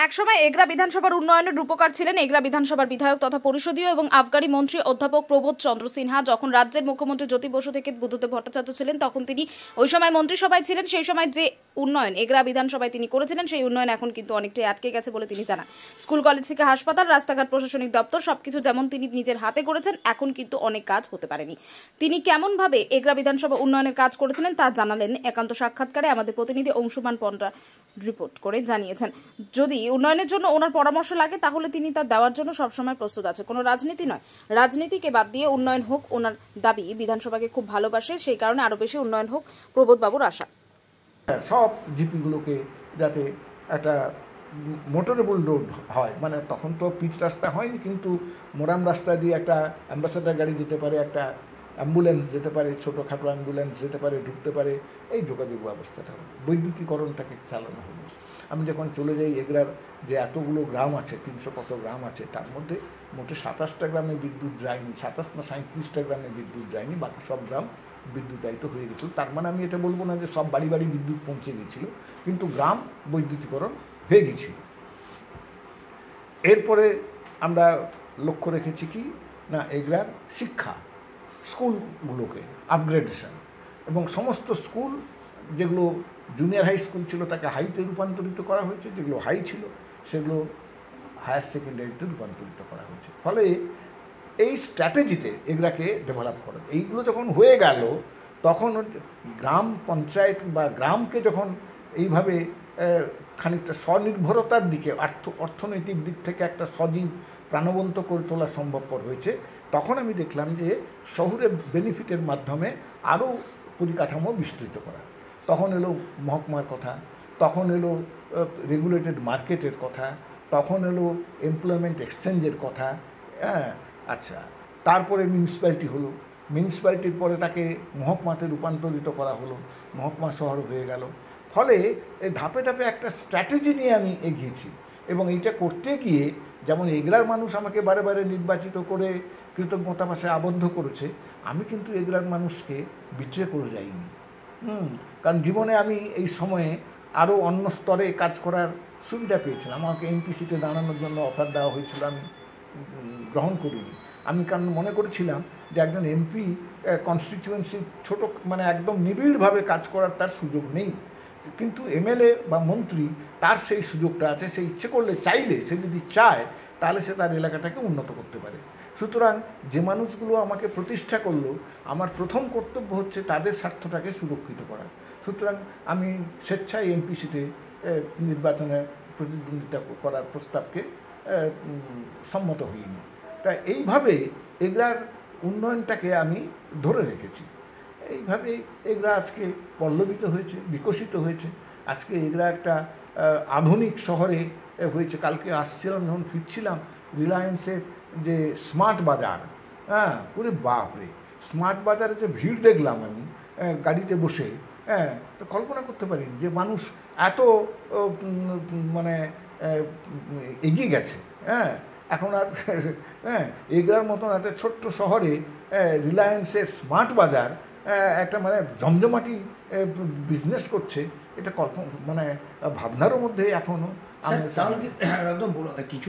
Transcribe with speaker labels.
Speaker 1: একসময় এগরা বিধানসভার উন্নয়নের রূপকার ছিলেন এগরা বিধানসভার বিধায়ক তথা পরিষদীয় এবং আবগারি মন্ত্রী অধ্যাপক প্রবোধ চন্দ্র সিনহা। যখন রাজ্যের মুখ্যমন্ত্রী জ্যোতি বসু থেকে বুদ্ধদেব ভট্টাচার্য ছিলেন, তখন তিনি ওই সময় মন্ত্রিসভায় ছিলেন। সেই সময় যে উন্নয়ন এগরা বিধানসভায় তিনি করেছিলেন, সেই উন্নয়ন এখন কিন্তু অনেকটাই আটকে গেছে বলে তিনি জানান। স্কুল, কলেজ থেকে হাসপাতাল, রাস্তাঘাট, প্রশাসনিক দপ্তর সবকিছু যেমন তিনি নিজের হাতে করেছেন, এখন কিন্তু অনেক কাজ হতে পারেনি। তিনি কেমনভাবে এগরা বিধানসভা উন্নয়নের কাজ করেছিলেন তা জানালেন একান্ত সাক্ষাৎকারে। আমাদের প্রতিনিধি অংশুমান পন্ডা রিপোর্ট করে জানিয়েছেন, যদি উন্নয়নের জন্য ওনার পরামর্শ লাগে তাহলে তিনি তার দেওয়ার জন্য সবসময় প্রস্তুত আছে। কোনো রাজনীতি নয়, রাজনীতিকে বাদ দিয়ে উন্নয়ন হোক ওনার দাবি। বিধানসভাকে খুব ভালোবাসে, সেই কারণে আরো বেশি উন্নয়ন হোক প্রবোধ বাবুর আশা।
Speaker 2: সব জিপিগুলোকে যাতে একটা মোটরেবল রোড হয়, মানে তখন তো পিচ রাস্তা হয়নি, কিন্তু মোরাম রাস্তা দিয়ে একটা অ্যাম্বাসেডার গাড়ি যেতে পারে, একটা অ্যাম্বুলেন্স যেতে পারে, ছোটোখাটো অ্যাম্বুলেন্স যেতে পারে, ঢুকতে পারে, এই যোগাযোগ ব্যবস্থাটা হলো, বৈদ্যুতিকরণটাকে চালানো হলো। আমি যখন চলে যাই এগরার যে এতগুলো গ্রাম আছে, 300 কত গ্রাম আছে, তার মধ্যে মোটে 27টা গ্রামে বিদ্যুৎ যায়নি, 27 না 37টা গ্রামে বিদ্যুৎ যায়নি, বাকি সব গ্রাম বিদ্যুতায়িত হয়ে গেছিল। তার মানে আমি এটা বলবো না যে সব বাড়ি বাড়ি বিদ্যুৎ পৌঁছে গেছিল, কিন্তু গ্রাম বৈদ্যুতিকরণ হয়ে গেছিল। এরপরে আমরা লক্ষ্য রেখেছি কি না, এগরার শিক্ষা স্কুলগুলোকে আপগ্রেডেশন, এবং সমস্ত স্কুল যেগুলো জুনিয়র হাই স্কুল ছিল তাকে হাইতে রূপান্তরিত করা হয়েছে, যেগুলো হাই ছিল সেগুলো হায়ার সেকেন্ডারিতে রূপান্তরিত করা হয়েছে। ফলে এই স্ট্র্যাটেজিতে এগুলাকে ডেভেলপ করা, এইগুলো যখন হয়ে গেল তখন গ্রাম পঞ্চায়েত বা গ্রামকে যখন এইভাবে খানিকটা স্বনির্ভরতার দিকে অর্থনৈতিক দিক থেকে একটা সজীব প্রাণবন্ত করে তোলা সম্ভবপর হয়েছে, তখন আমি দেখলাম যে শহুরে বেনিফিটের মাধ্যমে আরও পরিকাঠামো বিস্তৃত করা। তখন এলো মহকুমার কথা, তখন এলো রেগুলেটেড মার্কেটের কথা, তখন এলো এমপ্লয়মেন্ট এক্সচেঞ্জের কথা। হ্যাঁ, আচ্ছা, তারপরে মিউনিসিপ্যালিটি হলো, মিউনিসিপ্যালিটির পরে তাকে মহকুমাতে রূপান্তরিত করা হলো, মহকুমা শহর হয়ে গেল। ফলে এই ধাপে ধাপে একটা স্ট্র্যাটেজি নিয়ে আমি এগিয়েছি, এবং এইটা করতে গিয়ে যেমন এগরার মানুষ আমাকে বারে বারে নির্বাচিত করে কৃতজ্ঞতা ভাষায় আবদ্ধ করেছে, আমি কিন্তু এগরার মানুষকে বিট্রে করে যাইনি। কারণ জীবনে আমি এই সময়ে আরও অন্য স্তরে কাজ করার সুবিধা পেয়েছিলাম। আমাকে এমপি সিটে দাঁড়ানোর জন্য অফার দেওয়া হয়েছিল, আমি গ্রহণ করিনি। আমি কারণ মনে করেছিলাম যে একজন এমপি কনস্টিটিউয়েন্সি ছোটো মানে একদম নিবিড়ভাবে কাজ করার তার সুযোগ নেই, কিন্তু এমএলএ বা মন্ত্রী তার সেই সুযোগটা আছে। সে ইচ্ছে করলে, চাইলে, সে যদি চায় তাহলে সে তার এলাকাটাকে উন্নত করতে পারে। সুতরাং যে মানুষগুলো আমাকে প্রতিষ্ঠা করলো, আমার প্রথম কর্তব্য হচ্ছে তাদের স্বার্থটাকে সুরক্ষিত করা। সুতরাং আমি স্বেচ্ছায় এমপি সিটে নির্বাচনে প্রতিদ্বন্দ্বিতা করার প্রস্তাবকে সম্মত হইনি। তা এইভাবে এগরার উন্নয়নটাকে আমি ধরে রেখেছি। এইভাবেই এগরা আজকে পল্লবিত হয়েছে, বিকশিত হয়েছে। আজকে এগরা একটা আধুনিক শহরে হয়েছে। কালকে আসছিলাম, যখন ফিরছিলাম, রিলায়েন্সের যে স্মার্ট বাজার, হ্যাঁ, পুরো বাপরে, স্মার্ট বাজারে যে ভিড় দেখলাম আমি গাড়িতে বসে, হ্যাঁ, তো কল্পনা করতে পারিনি যে মানুষ এত মানে এগিয়ে গেছে। হ্যাঁ, এখন আর হ্যাঁ, এগরার মতন একটা ছোট্ট শহরে রিলায়েন্সের স্মার্ট বাজার একটা মানে জমজমাটি বিজনেস করছে, এটা মানে ভাবনারও মধ্যে এখনও
Speaker 3: একদম কিছু